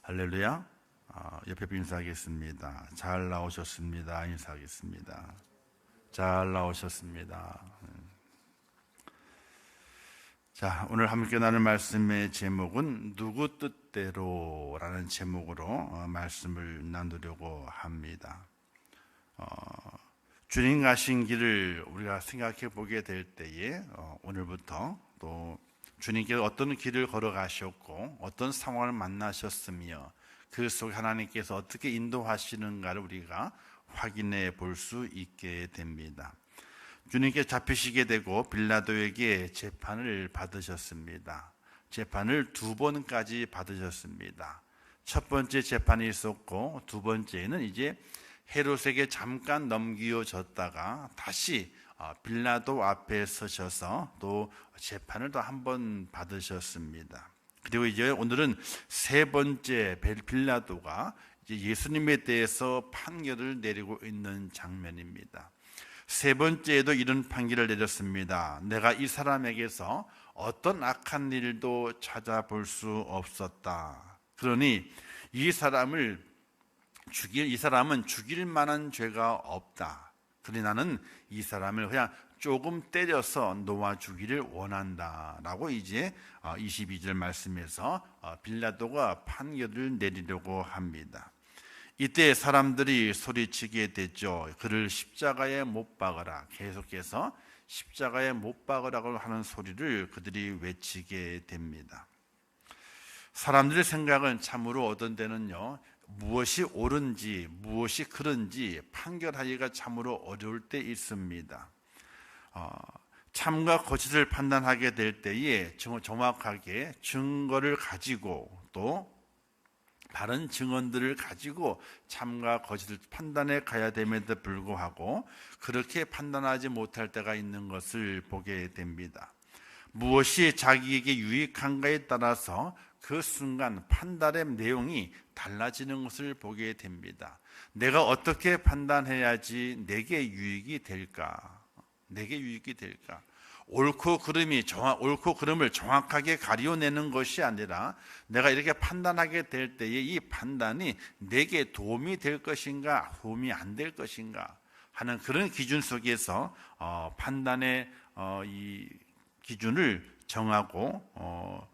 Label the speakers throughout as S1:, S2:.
S1: 할렐루야. 옆에 인사하겠습니다. 잘 나오셨습니다. 인사하겠습니다. 잘 나오셨습니다. 자, 오늘 함께 나눌 말씀의 제목은 누구 뜻대로라는 제목으로 말씀을 나누려고 합니다. 주님 가신 길을 우리가 생각해 보게 될 때에 오늘부터 또 주님께서 어떤 길을 걸어가셨고 어떤 상황을 만나셨으며 그 속에 하나님께서 어떻게 인도하시는가를 우리가 확인해 볼 수 있게 됩니다. 주님께 잡히시게 되고 빌라도에게 재판을 받으셨습니다. 재판을 2번까지 받으셨습니다. 첫 번째 재판이 있었고 두 번째는 이제 헤롯에게 잠깐 넘겨졌다가 다시 빌라도 앞에 서셔서 또 재판을 또 한 번 받으셨습니다. 그리고 이제 오늘은 세 번째 빌라도가 이제 예수님에 대해서 판결을 내리고 있는 장면입니다. 세 번째에도 이런 판결을 내렸습니다. 내가 이 사람에게서 어떤 악한 일도 찾아볼 수 없었다. 그러니 이 사람은 죽일 만한 죄가 없다. 그러니 나는 이 사람을 그냥 조금 때려서 놓아주기를 원한다라고 이제 22절 말씀에서 빌라도가 판결을 내리려고 합니다. 이때 사람들이 소리치게 됐죠. 그를 십자가에 못 박아라. 계속해서 십자가에 못 박으라고 하는 소리를 그들이 외치게 됩니다. 사람들의 생각은 참으로 어떤 때는요, 무엇이 옳은지 무엇이 그른지 판결하기가 참으로 어려울 때 있습니다. 참과 거짓을 판단하게 될 때에 정확하게 증거를 가지고 또 바른 증언들을 가지고 참과 거짓을 판단해 가야 됨에도 불구하고 그렇게 판단하지 못할 때가 있는 것을 보게 됩니다. 무엇이 자기에게 유익한가에 따라서 그 순간 판단의 내용이 달라지는 것을 보게 됩니다. 내가 어떻게 판단해야지 내게 유익이 될까? 옳고 그름을 정확하게 가려내는 것이 아니라 내가 이렇게 판단하게 될 때에 이 판단이 내게 도움이 될 것인가, 도움이 안 될 것인가 하는 그런 기준 속에서 판단의 이 기준을 정하고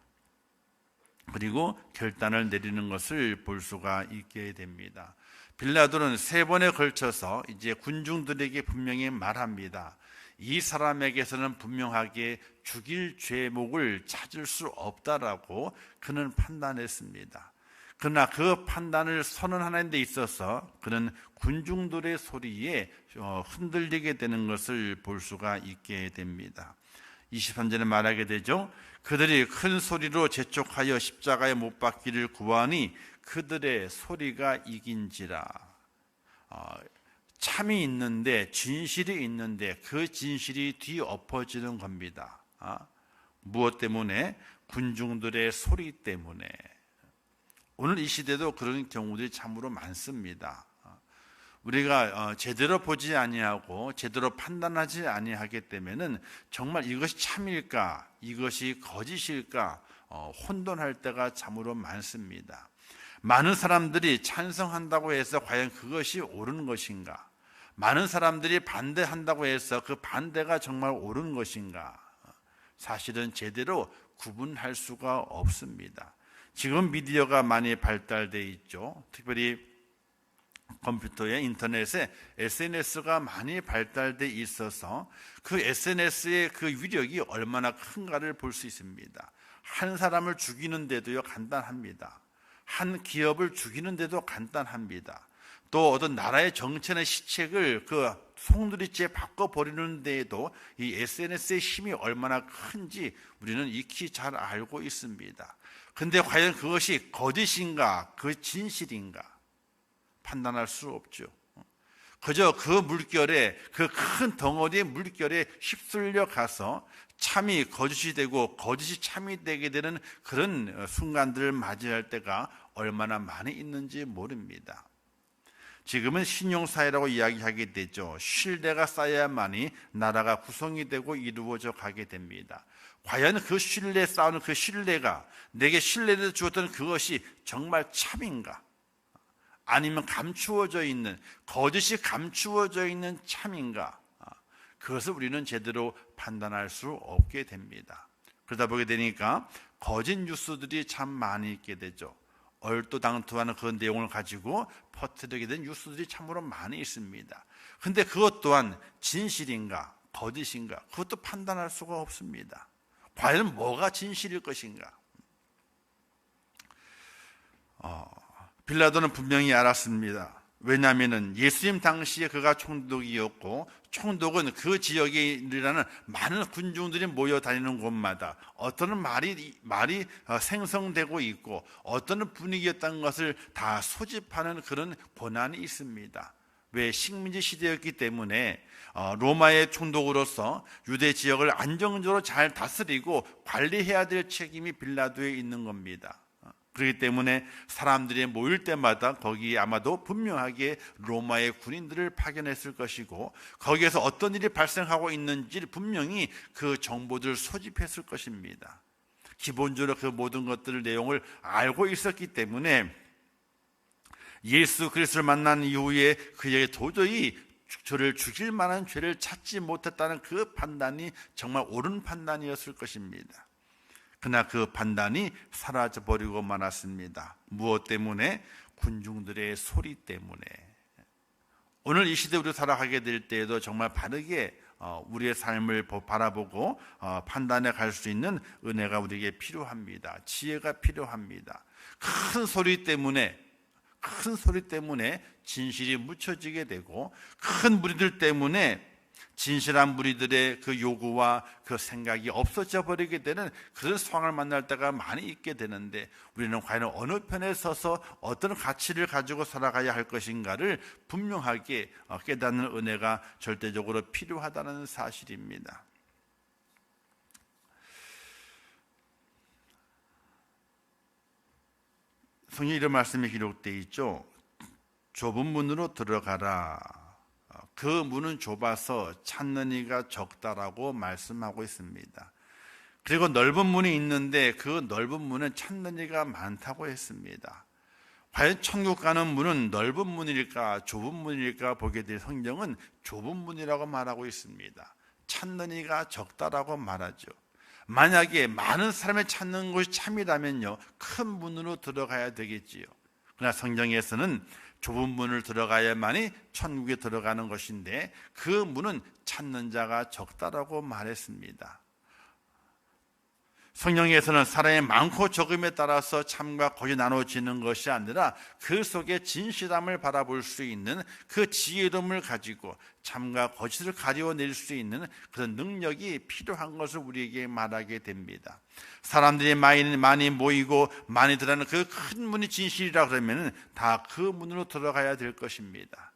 S1: 그리고 결단을 내리는 것을 볼 수가 있게 됩니다. 빌라도는 3번에 걸쳐서 이제 군중들에게 분명히 말합니다. 이 사람에게서는 분명하게 죽일 죄목을 찾을 수 없다라고 그는 판단했습니다. 그러나 그 판단을 선언하는 데 있어서 그는 군중들의 소리에 흔들리게 되는 것을 볼 수가 있게 됩니다. 23절에 말하게 되죠. 그들이 큰 소리로 재촉하여 십자가에 못 박기를 구하니 그들의 소리가 이긴지라. 참이 있는데, 진실이 있는데 그 진실이 뒤엎어지는 겁니다. 무엇 때문에? 군중들의 소리 때문에. 오늘 이 시대도 그런 경우들이 참으로 많습니다. 우리가 제대로 보지 아니하고 제대로 판단하지 아니하기 때문에는 정말 이것이 참일까, 이것이 거짓일까 혼돈할 때가 참으로 많습니다. 많은 사람들이 찬성한다고 해서 과연 그것이 옳은 것인가? 많은 사람들이 반대한다고 해서 그 반대가 정말 옳은 것인가? 사실은 제대로 구분할 수가 없습니다. 지금 미디어가 많이 발달되어 있죠. 특별히 컴퓨터에 인터넷에 SNS가 많이 발달되어 있어서 그 SNS의 그 위력이 얼마나 큰가를 볼 수 있습니다. 한 사람을 죽이는데도요 간단합니다. 한 기업을 죽이는데도 간단합니다. 또 어떤 나라의 정치의 시책을 그 송두리째 바꿔버리는 데에도 이 SNS의 힘이 얼마나 큰지 우리는 익히 잘 알고 있습니다. 근데 과연 그것이 거짓인가 그 진실인가 판단할 수 없죠. 그저 그 물결에, 그 큰 덩어리의 물결에 휩쓸려 가서 참이 거짓이 되고 거짓이 참이 되게 되는 그런 순간들을 맞이할 때가 얼마나 많이 있는지 모릅니다. 지금은 신용사회라고 이야기하게 되죠. 신뢰가 쌓여야만이 나라가 구성이 되고 이루어져 가게 됩니다. 과연 그 신뢰에 쌓는 그 신뢰가 내게 신뢰를 주었던 그것이 정말 참인가? 아니면 감추어져 있는, 거짓이 감추어져 있는 참인가? 그것을 우리는 제대로 판단할 수 없게 됩니다. 그러다 보게 되니까 거짓 뉴스들이 참 많이 있게 되죠. 얼토당토하는 그 내용을 가지고 퍼뜨리게 된 뉴스들이 참으로 많이 있습니다. 그런데 그것 또한 진실인가 거짓인가 그것도 판단할 수가 없습니다. 과연 뭐가 진실일 것인가? 빌라도는 분명히 알았습니다. 왜냐하면 예수님 당시에 그가 총독이었고, 총독은 그 지역에 일하는 많은 군중들이 모여 다니는 곳마다 어떤 말이 생성되고 있고 어떤 분위기였다는 것을 다 소집하는 그런 권한이 있습니다. 왜? 식민지 시대였기 때문에 로마의 총독으로서 유대 지역을 안정적으로 잘 다스리고 관리해야 될 책임이 빌라도에 있는 겁니다. 그렇기 때문에 사람들이 모일 때마다 거기 아마도 분명하게 로마의 군인들을 파견했을 것이고, 거기에서 어떤 일이 발생하고 있는지 분명히 그 정보들을 소집했을 것입니다. 기본적으로 그 모든 것들 내용을 알고 있었기 때문에 예수 그리스도를 만난 이후에 그에게 도저히 저를 죽일 만한 죄를 찾지 못했다는 그 판단이 정말 옳은 판단이었을 것입니다. 그러나 그 판단이 사라져버리고 말았습니다. 무엇 때문에? 군중들의 소리 때문에. 오늘 이 시대 우리 살아가게 될 때에도 정말 바르게 우리의 삶을 바라보고 판단해 갈 수 있는 은혜가 우리에게 필요합니다. 지혜가 필요합니다. 큰 소리 때문에 진실이 묻혀지게 되고, 큰 무리들 때문에 진실한 무리들의 그 요구와 그 생각이 없어져 버리게 되는 그런 상황을 만날 때가 많이 있게 되는데, 우리는 과연 어느 편에 서서 어떤 가치를 가지고 살아가야 할 것인가를 분명하게 깨닫는 은혜가 절대적으로 필요하다는 사실입니다. 성경에 이런 말씀이 기록되어 있죠. 좁은 문으로 들어가라. 그 문은 좁아서 찾는 이가 적다라고 말씀하고 있습니다. 그리고 넓은 문이 있는데 그 넓은 문은 찾는 이가 많다고 했습니다. 과연 천국 가는 문은 넓은 문일까 좁은 문일까 보게 될 성경은 좁은 문이라고 말하고 있습니다. 찾는 이가 적다라고 말하죠. 만약에 많은 사람이 찾는 것이 참이라면요, 큰 문으로 들어가야 되겠지요. 그러나 성경에서는 좁은 문을 들어가야만이 천국에 들어가는 것인데, 그 문은 찾는 자가 적다라고 말했습니다. 성경에서는 사람이 많고 적음에 따라서 참과 거짓이 나눠지는 것이 아니라 그 속에 진실함을 바라볼 수 있는 그 지혜로움을 가지고 참과 거짓을 가려낼 수 있는 그런 능력이 필요한 것을 우리에게 말하게 됩니다. 사람들이 많이 모이고 많이 들어가는 그 큰 문이 진실이라 그러면 다 그 문으로 들어가야 될 것입니다.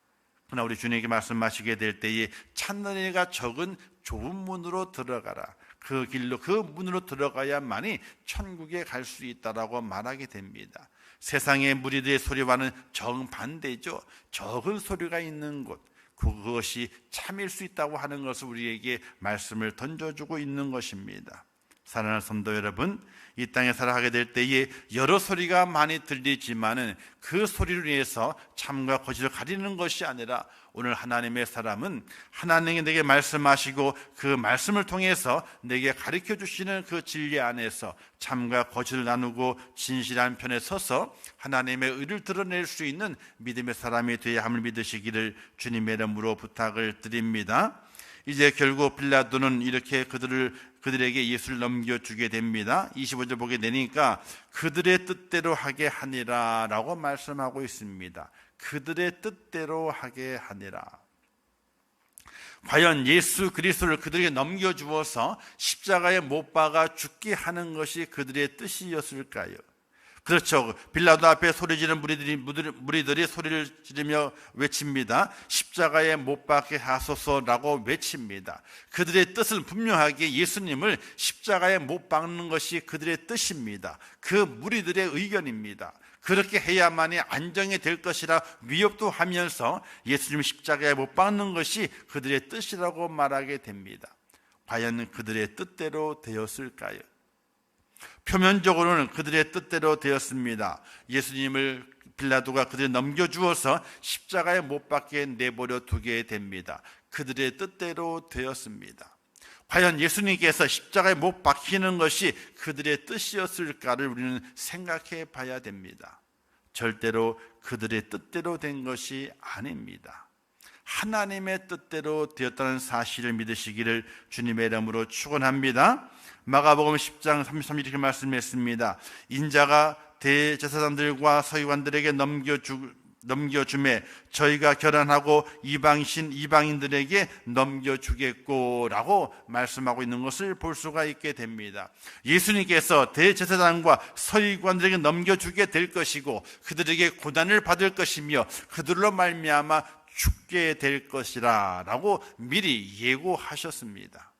S1: 그러나 우리 주님께 말씀하시게 될 때에 찾는 이가 적은 좁은 문으로 들어가라. 그 길로, 그 문으로 들어가야만이 천국에 갈 수 있다라고 말하게 됩니다. 세상의 무리들의 소리와는 정반대죠. 적은 소리가 있는 곳, 그것이 참일 수 있다고 하는 것을 우리에게 말씀을 던져주고 있는 것입니다. 사랑하는 성도 여러분, 이 땅에 살아가게 될 때에 여러 소리가 많이 들리지만은 그 소리를 위해서 참과 거짓을 가리는 것이 아니라, 오늘 하나님의 사람은 하나님이 내게 말씀하시고 그 말씀을 통해서 내게 가르쳐 주시는 그 진리 안에서 참과 거짓을 나누고 진실한 편에 서서 하나님의 의를 드러낼 수 있는 믿음의 사람이 되어야 함을 믿으시기를 주님의 이름으로 부탁을 드립니다. 이제 결국 빌라도는 이렇게 그들에게 예수를 넘겨주게 됩니다. 25절 보게 되니까 그들의 뜻대로 하게 하니라 라고 말씀하고 있습니다. 그들의 뜻대로 하게 하니라. 과연 예수 그리스도를 그들에게 넘겨주어서 십자가에 못 박아 죽게 하는 것이 그들의 뜻이었을까요? 그렇죠. 빌라도 앞에 소리지르는 무리들이 소리를 지르며 외칩니다. 십자가에 못 박게 하소서라고 외칩니다. 그들의 뜻은 분명하게 예수님을 십자가에 못 박는 것이 그들의 뜻입니다. 그 무리들의 의견입니다. 그렇게 해야만이 안정이 될 것이라 위협도 하면서 예수님 십자가에 못 박는 것이 그들의 뜻이라고 말하게 됩니다. 과연 그들의 뜻대로 되었을까요? 표면적으로는 그들의 뜻대로 되었습니다. 예수님을 빌라도가 그들을 넘겨주어서 십자가에 못 박게 내버려 두게 됩니다. 그들의 뜻대로 되었습니다. 과연 예수님께서 십자가에 못 박히는 것이 그들의 뜻이었을까를 우리는 생각해 봐야 됩니다. 절대로 그들의 뜻대로 된 것이 아닙니다. 하나님의 뜻대로 되었다는 사실을 믿으시기를 주님의 이름으로 축원합니다. 마가복음 10장 33절 이렇게 말씀했습니다. 인자가 대제사장들과 서기관들에게 넘겨주매 저희가 결혼하고 이방인들에게 넘겨주겠고라고 말씀하고 있는 것을 볼 수가 있게 됩니다. 예수님께서 대제사장과 서기관들에게 넘겨주게 될 것이고 그들에게 고난을 받을 것이며 그들로 말미암아 죽게 될 것이라 라고 미리 예고하셨습니다.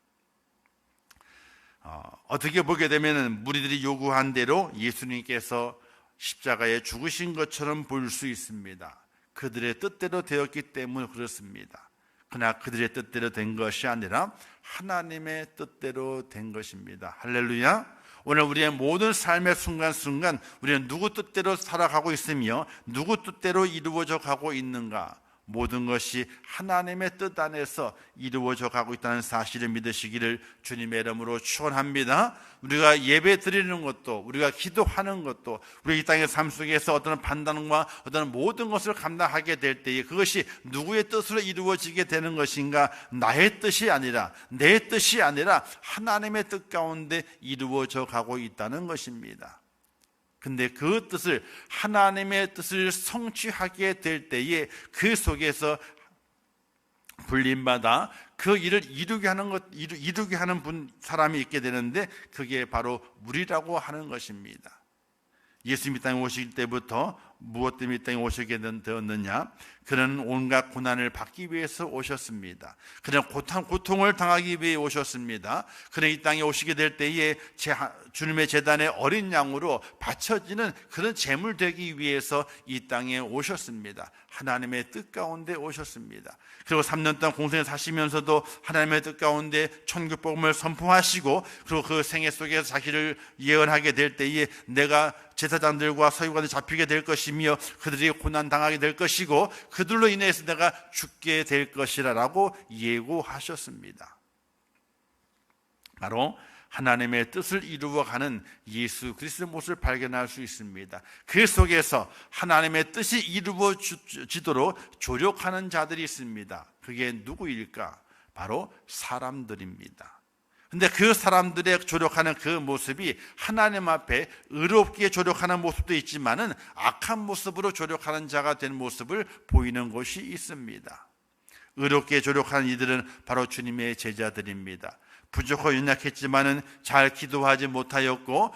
S1: 어떻게 보게 되면 무리들이 요구한 대로 예수님께서 십자가에 죽으신 것처럼 볼 수 있습니다. 그들의 뜻대로 되었기 때문에 그렇습니다. 그러나 그들의 뜻대로 된 것이 아니라 하나님의 뜻대로 된 것입니다. 할렐루야. 오늘 우리의 모든 삶의 순간순간 우리는 누구 뜻대로 살아가고 있으며 누구 뜻대로 이루어져 가고 있는가? 모든 것이 하나님의 뜻 안에서 이루어져 가고 있다는 사실을 믿으시기를 주님의 이름으로 축원합니다. 우리가 예배 드리는 것도, 우리가 기도하는 것도, 우리 이 땅의 삶 속에서 어떤 판단과 어떤 모든 것을 감당하게 될 때에 그것이 누구의 뜻으로 이루어지게 되는 것인가? 나의 뜻이 아니라, 내 뜻이 아니라 하나님의 뜻 가운데 이루어져 가고 있다는 것입니다. 근데 그 뜻을, 하나님의 뜻을 성취하게 될 때에 그 속에서 불림받아 그 일을 이루게 하는 사람이 있게 되는데 그게 바로 우리라고 하는 것입니다. 예수님이 이 땅에 오실 때부터 무엇 때문에 이 땅에 오시게 되었느냐? 그는 온갖 고난을 받기 위해서 오셨습니다. 그는 고통을 당하기 위해 오셨습니다. 그는 이 땅에 오시게 될 때에 주님의 제단에 어린 양으로 바쳐지는 그런 제물 되기 위해서 이 땅에 오셨습니다. 하나님의 뜻 가운데 오셨습니다. 그리고 3년 동안 공생에 사시면서도 하나님의 뜻 가운데 천국 복음을 선포하시고 그리고 그 생애 속에서 자기를 예언하게 될 때에 내가 제사장들과 서기관들 잡히게 될 것이며 그들이 고난 당하게 될 것이고 그들로 인해서 내가 죽게 될 것이라고 예고하셨습니다. 바로 하나님의 뜻을 이루어가는 예수 그리스도의 모습을 발견할 수 있습니다. 그 속에서 하나님의 뜻이 이루어지도록 조력하는 자들이 있습니다. 그게 누구일까? 바로 사람들입니다. 근데 그 사람들의 조력하는 그 모습이 하나님 앞에 의롭게 조력하는 모습도 있지만은 악한 모습으로 조력하는 자가 된 모습을 보이는 곳이 있습니다. 의롭게 조력하는 이들은 바로 주님의 제자들입니다. 부족하고 연약했지만은 잘 기도하지 못하였고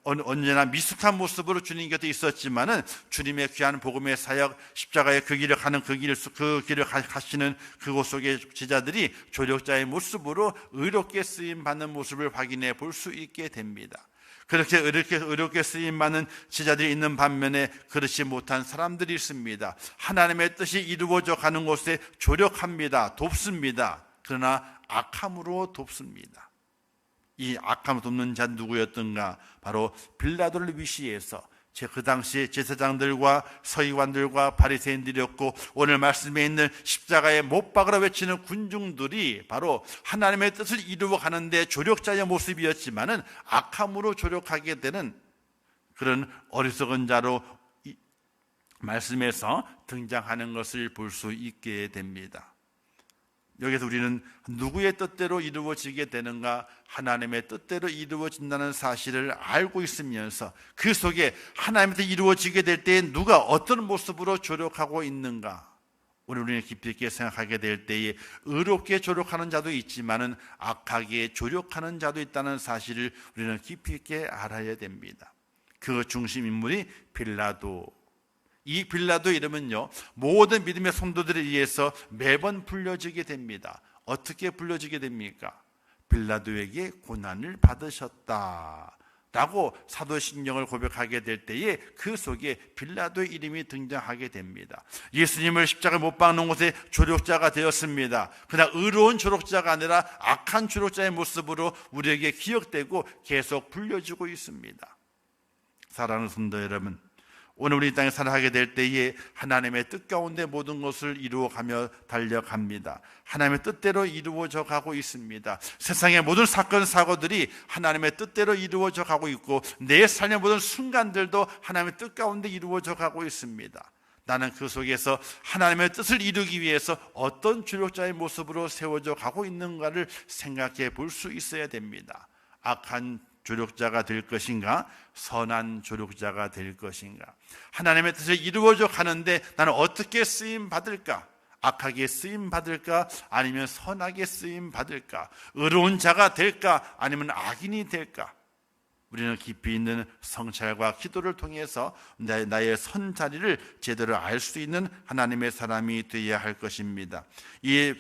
S1: 언제나 미숙한 모습으로 주님 곁에 있었지만은 주님의 귀한 복음의 사역 십자가의 그 길을 가는 그 길을 가시는 그곳 속의 제자들이 조력자의 모습으로 의롭게 쓰임 받는 모습을 확인해 볼 수 있게 됩니다. 그렇게 의롭게 쓰임 받는 제자들이 있는 반면에 그렇지 못한 사람들이 있습니다. 하나님의 뜻이 이루어져 가는 곳에 조력합니다. 돕습니다. 그러나 악함으로 돕습니다. 이 악함을 돕는 자 누구였던가? 바로 빌라도를 위시해서 그 당시에 제사장들과 서기관들과 바리새인들이었고 오늘 말씀에 있는 십자가에 못 박으라 외치는 군중들이 바로 하나님의 뜻을 이루어가는데 조력자의 모습이었지만은 악함으로 조력하게 되는 그런 어리석은 자로 말씀에서 등장하는 것을 볼 수 있게 됩니다. 여기서 우리는 누구의 뜻대로 이루어지게 되는가? 하나님의 뜻대로 이루어진다는 사실을 알고 있으면서 그 속에 하나님의 뜻이 이루어지게 될 때 누가 어떤 모습으로 조력하고 있는가? 오늘 우리는 깊이 있게 생각하게 될 때에 의롭게 조력하는 자도 있지만은 악하게 조력하는 자도 있다는 사실을 우리는 깊이 있게 알아야 됩니다. 그 중심 인물이 빌라도. 이 빌라도 이름은요 모든 믿음의 성도들에 의해서 매번 불려지게 됩니다. 어떻게 불려지게 됩니까? 빌라도에게 고난을 받으셨다. 라고 사도신경을 고백하게 될 때에 그 속에 빌라도의 이름이 등장하게 됩니다. 예수님을 십자가에 못 박는 곳에 조력자가 되었습니다. 그러나 의로운 조력자가 아니라 악한 조력자의 모습으로 우리에게 기억되고 계속 불려지고 있습니다. 사랑하는 성도 여러분, 오늘 우리 이 땅에 살아가게 될 때에 하나님의 뜻 가운데 모든 것을 이루어가며 달려갑니다. 하나님의 뜻대로 이루어져 가고 있습니다. 세상의 모든 사건 사고들이 하나님의 뜻대로 이루어져 가고 있고 내 삶의 모든 순간들도 하나님의 뜻 가운데 이루어져 가고 있습니다. 나는 그 속에서 하나님의 뜻을 이루기 위해서 어떤 조력자의 모습으로 세워져 가고 있는가를 생각해 볼 수 있어야 됩니다. 악한 조력자가 될 것인가, 선한 조력자가 될 것인가, 하나님의 뜻을 이루어져 가는데 나는 어떻게 쓰임 받을까? 악하게 쓰임 받을까? 아니면 선하게 쓰임 받을까? 의로운 자가 될까? 아니면 악인이 될까? 우리는 깊이 있는 성찰과 기도를 통해서 나의 선 자리를 제대로 알 수 있는 하나님의 사람이 되어야 할 것입니다. 이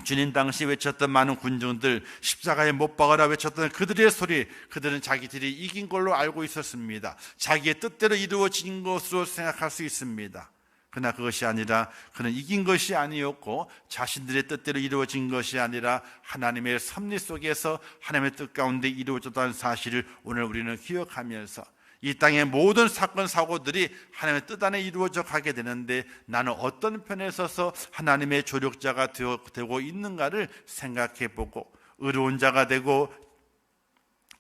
S1: 주님 당시 외쳤던 많은 군중들, 십자가에 못 박아라 외쳤던 그들의 소리, 그들은 자기들이 이긴 걸로 알고 있었습니다. 자기의 뜻대로 이루어진 것으로 생각할 수 있습니다. 그러나 그것이 아니라 그는 이긴 것이 아니었고 자신들의 뜻대로 이루어진 것이 아니라 하나님의 섭리 속에서 하나님의 뜻 가운데 이루어졌다는 사실을 오늘 우리는 기억하면서 이 땅의 모든 사건 사고들이 하나님의 뜻 안에 이루어져 가게 되는데 나는 어떤 편에 서서 하나님의 조력자가 되고 있는가를 생각해 보고 의로운 자가 되고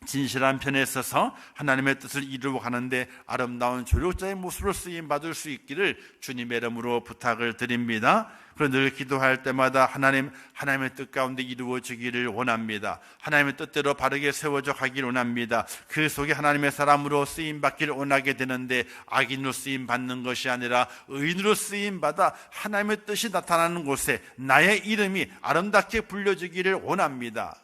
S1: 진실한 편에 서서 하나님의 뜻을 이루어가는데 아름다운 조력자의 모습으로 쓰임받을 수 있기를 주님의 이름으로 부탁을 드립니다. 그리고 늘 기도할 때마다 하나님의 뜻 가운데 이루어지기를 원합니다. 하나님의 뜻대로 바르게 세워져 가기를 원합니다. 그 속에 하나님의 사람으로 쓰임받기를 원하게 되는데 악인으로 쓰임받는 것이 아니라 의인으로 쓰임받아 하나님의 뜻이 나타나는 곳에 나의 이름이 아름답게 불려지기를 원합니다.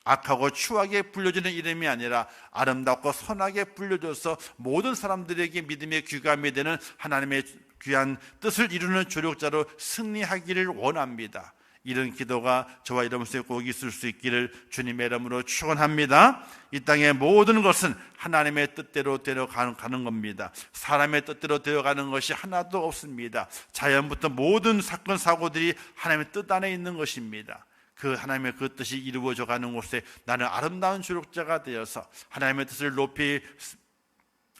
S1: 악하고 추하게 불려지는 이름이 아니라 아름답고 선하게 불려져서 모든 사람들에게 믿음의 귀감이 되는 하나님의 귀한 뜻을 이루는 조력자로 승리하기를 원합니다. 이런 기도가 저와 여러분 속에 꼭 있을 수 있기를 주님의 이름으로 축원합니다. 이 땅의 모든 것은 하나님의 뜻대로 되어가는 겁니다. 사람의 뜻대로 되어가는 것이 하나도 없습니다. 자연부터 모든 사건 사고들이 하나님의 뜻 안에 있는 것입니다. 그 하나님의 그 뜻이 이루어져 가는 곳에 나는 아름다운 조력자가 되어서 하나님의 뜻을 높이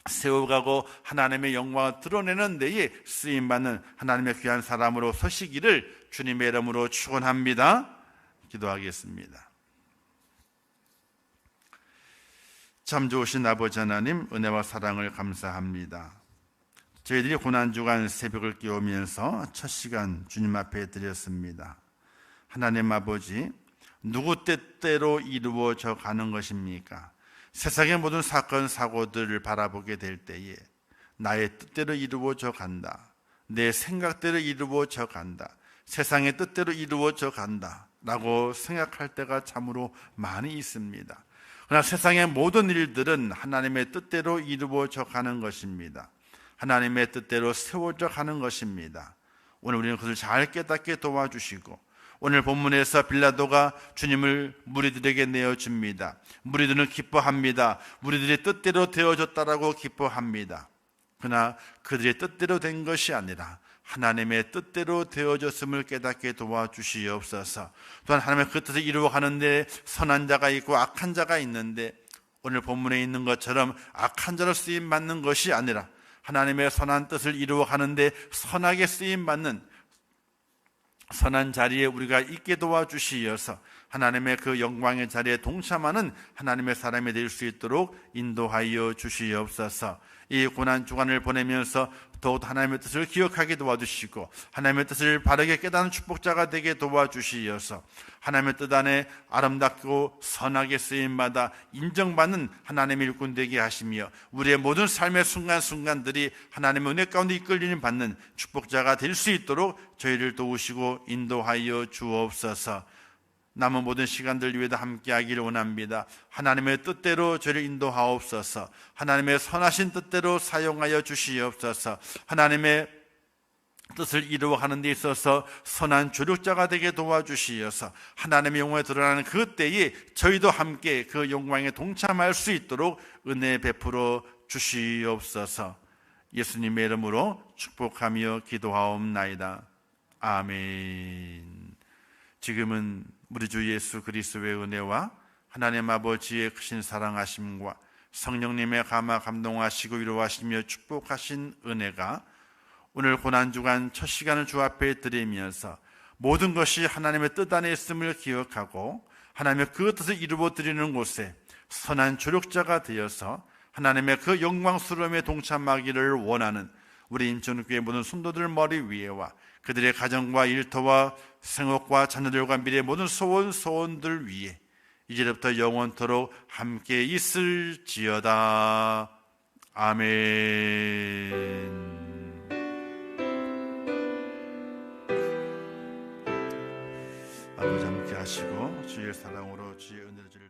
S1: 세워가고 하나님의 영광을 드러내는 데에 쓰임받는 하나님의 귀한 사람으로 서시기를 주님의 이름으로 축원합니다. 기도하겠습니다. 참 좋으신 아버지 하나님, 은혜와 사랑을 감사합니다. 저희들이 고난주간 새벽을 깨우면서 첫 시간 주님 앞에 드렸습니다. 하나님 아버지, 누구 뜻대로 이루어져 가는 것입니까? 세상의 모든 사건 사고들을 바라보게 될 때에 나의 뜻대로 이루어져 간다, 내 생각대로 이루어져 간다, 세상의 뜻대로 이루어져 간다 라고 생각할 때가 참으로 많이 있습니다. 그러나 세상의 모든 일들은 하나님의 뜻대로 이루어져 가는 것입니다. 하나님의 뜻대로 세워져 가는 것입니다. 오늘 우리는 그것을 잘 깨닫게 도와주시고 오늘 본문에서 빌라도가 주님을 무리들에게 내어줍니다. 무리들은 기뻐합니다. 무리들의 뜻대로 되어졌다라고 기뻐합니다. 그러나 그들의 뜻대로 된 것이 아니라 하나님의 뜻대로 되어졌음을 깨닫게 도와주시옵소서. 또한 하나님의 그 뜻을 이루어가는데 선한 자가 있고 악한 자가 있는데 오늘 본문에 있는 것처럼 악한 자로 쓰임받는 것이 아니라 하나님의 선한 뜻을 이루어가는데 선하게 쓰임받는 선한 자리에 우리가 있게 도와주시어서 하나님의 그 영광의 자리에 동참하는 하나님의 사람이 될 수 있도록 인도하여 주시옵소서. 이 고난 주간을 보내면서 더욱 하나님의 뜻을 기억하게 도와주시고 하나님의 뜻을 바르게 깨닫는 축복자가 되게 도와주시어서 하나님의 뜻 안에 아름답고 선하게 쓰임받아 인정받는 하나님의 일꾼 되게 하시며 우리의 모든 삶의 순간순간들이 하나님의 은혜 가운데 이끌리는 받는 축복자가 될 수 있도록 저희를 도우시고 인도하여 주옵소서. 남은 모든 시간들 위에도 함께하기를 원합니다. 하나님의 뜻대로 저를 인도하옵소서. 하나님의 선하신 뜻대로 사용하여 주시옵소서. 하나님의 뜻을 이루어가는 데 있어서 선한 조력자가 되게 도와주시어서 하나님의 영광에 드러나는 그 때에 저희도 함께 그 영광에 동참할 수 있도록 은혜 베풀어 주시옵소서. 예수님의 이름으로 축복하며 기도하옵나이다. 아멘. 지금은 우리 주 예수 그리스도의 은혜와 하나님 아버지의 크신 사랑하심과 성령님의 감화 감동하시고 위로하시며 축복하신 은혜가 오늘 고난주간 첫 시간을 주 앞에 드리면서 모든 것이 하나님의 뜻 안에 있음을 기억하고 하나님의 그 뜻을 이루어 드리는 곳에 선한 조력자가 되어서 하나님의 그 영광스러움에 동참하기를 원하는 우리 인천교회 모든 성도들 머리 위에와 그들의 가정과 일터와 생업과 자녀들과 미래의 모든 소원들 위에 이제부터 영원토록 함께 있을지어다. 아멘. 아버지 함께 하시고 주의 사랑으로 주의 은혜를